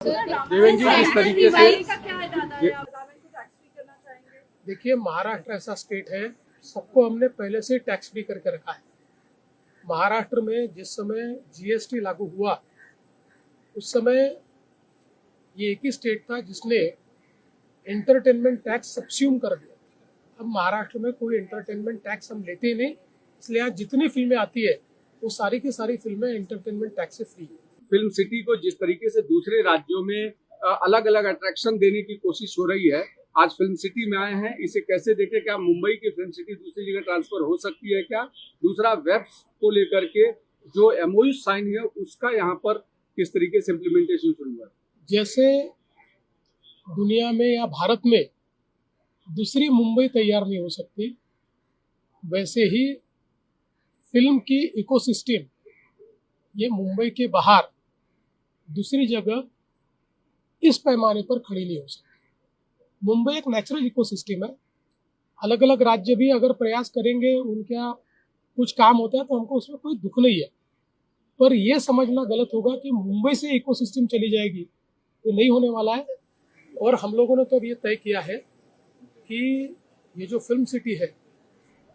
देवेंद्र जी किस तरीके से देखिए, महाराष्ट्र ऐसा स्टेट है, सबको हमने पहले से टैक्स फ्री करके रखा है। महाराष्ट्र में जिस समय जीएसटी लागू हुआ उस समय ये एक ही स्टेट था जिसने एंटरटेनमेंट टैक्स सब्स्यूम कर दिया। अब महाराष्ट्र में कोई एंटरटेनमेंट टैक्स हम लेते ही नहीं, इसलिए आज जितनी फिल्में आती है वो सारी की सारी फिल्में एंटरटेनमेंट टैक्स से फ्री है। फिल्म सिटी को जिस तरीके से दूसरे राज्यों में अलग अलग अट्रैक्शन देने की कोशिश हो रही है, आज फिल्म सिटी में आए हैं, इसे कैसे देखें? क्या मुंबई की फिल्म सिटी दूसरी जगह ट्रांसफर हो सकती है क्या? दूसरा, वेब्स को लेकर के जो एमओयू साइन है उसका यहाँ पर किस तरीके से इम्प्लीमेंटेशन शुरू हुआ? जैसे दुनिया में या भारत में दूसरी मुंबई तैयार नहीं हो सकती, वैसे ही फिल्म की इकोसिस्टम ये मुंबई के बाहर दूसरी जगह इस पैमाने पर खड़ी नहीं हो सकती। मुंबई एक नेचुरल इकोसिस्टम है। अलग अलग राज्य भी अगर प्रयास करेंगे, उनका कुछ काम होता है तो हमको उसमें कोई दुख नहीं है, पर यह समझना गलत होगा कि मुंबई से इकोसिस्टम चली जाएगी, ये नहीं होने वाला है। और हम लोगों ने तो अब ये तय किया है कि ये जो फिल्म सिटी है,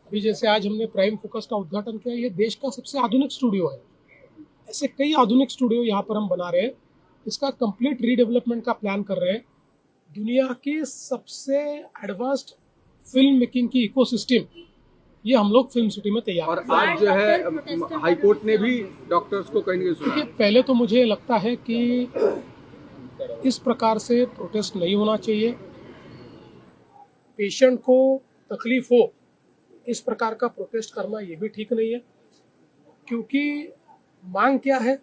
अभी जैसे आज हमने प्राइम फोकस का उद्घाटन किया, ये देश का सबसे आधुनिक स्टूडियो है। ऐसे कई आधुनिक स्टूडियो यहाँ पर हम बना रहे हैं। इसका कंप्लीट रीडेवलपमेंट का प्लान कर रहे हैं। दुनिया की सबसे एडवांस्ड फिल्म मेकिंग की इकोसिस्टम ये हम लोग फिल्म सिटी में तैयार। और आज जो है हाई कोर्ट ने भी डॉक्टर्स को कहीं सुना। देखिए, पहले तो मुझे लगता है कि इस प्रकार से प्रोटेस्ट नहीं होना चाहिए। पेशेंट को तकलीफ हो इस प्रकार का प्रोटेस्ट करना ये भी ठीक नहीं है, क्योंकि मांग क्या है?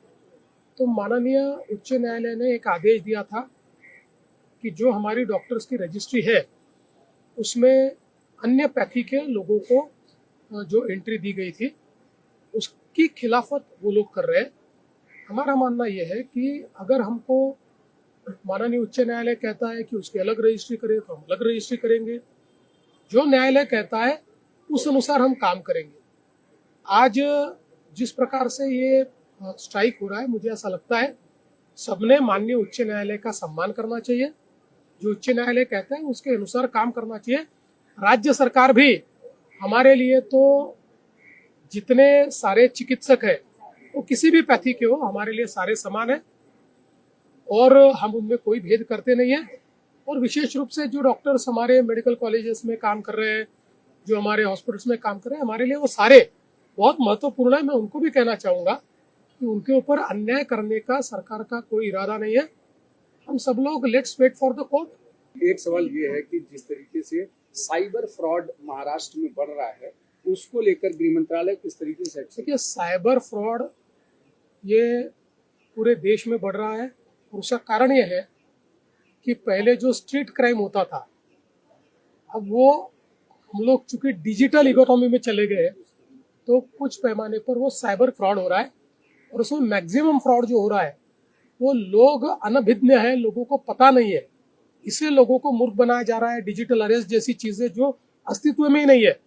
तो माननीय उच्च न्यायालय ने एक आदेश दिया था कि जो हमारी डॉक्टर्स की रजिस्ट्री है उसमें अन्य पैथी के लोगों को जो एंट्री दी गई थी उसकी खिलाफत वो लोग कर रहे हैं। हमारा मानना यह है कि अगर हमको माननीय उच्च न्यायालय कहता है कि उसकी अलग रजिस्ट्री करें तो हम अलग रजिस्ट्री करेंगे। जो न्यायालय कहता है उस अनुसार हम काम करेंगे। आज जिस प्रकार से ये स्ट्राइक हो रहा है, मुझे ऐसा लगता है सबने माननीय उच्च न्यायालय का सम्मान करना चाहिए। जो उच्च न्यायालय कहता है उसके अनुसार काम करना चाहिए। राज्य सरकार भी हमारे लिए तो जितने सारे चिकित्सक हैं वो किसी भी पैथी के हो, हमारे लिए सारे समान है और हम उनमें कोई भेद करते नहीं है। और विशेष रूप से जो डॉक्टर्स हमारे मेडिकल कॉलेजेस में काम कर रहे हैं, जो हमारे हॉस्पिटल्स में काम कर रहे हैं, हमारे लिए वो सारे बहुत महत्वपूर्ण है। मैं उनको भी कहना चाहूँगा कि उनके ऊपर अन्याय करने का सरकार का कोई इरादा नहीं है। हम सब लोग let's wait for the court. एक सवाल ये है कि जिस तरीके से साइबर फ्रॉड महाराष्ट्र में बढ़ रहा है, उसको लेकर गृह मंत्रालय किस तरीके से? देखिए, साइबर फ्रॉड ये पूरे देश में बढ़ रहा है और उसका कारण ये है कि पहले जो स्ट्रीट क्राइम होता था, अब वो हम लोग चूंकि डिजिटल इकोनॉमी में चले गए तो कुछ पैमाने पर वो साइबर फ्रॉड हो रहा है। और उसमें मैक्सिमम फ्रॉड जो हो रहा है वो लोग अनभिज्ञ है, लोगों को पता नहीं है, इसलिए लोगों को मूर्ख बनाया जा रहा है। डिजिटल अरेस्ट जैसी चीजें जो अस्तित्व में ही नहीं है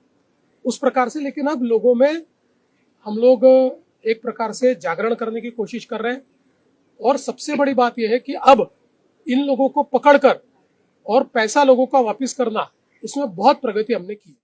उस प्रकार से। लेकिन अब लोगों में हम लोग एक प्रकार से जागरण करने की कोशिश कर रहे हैं। और सबसे बड़ी बात यह है कि अब इन लोगों को पकड़कर और पैसा लोगों का वापस करना, इसमें बहुत प्रगति हमने की।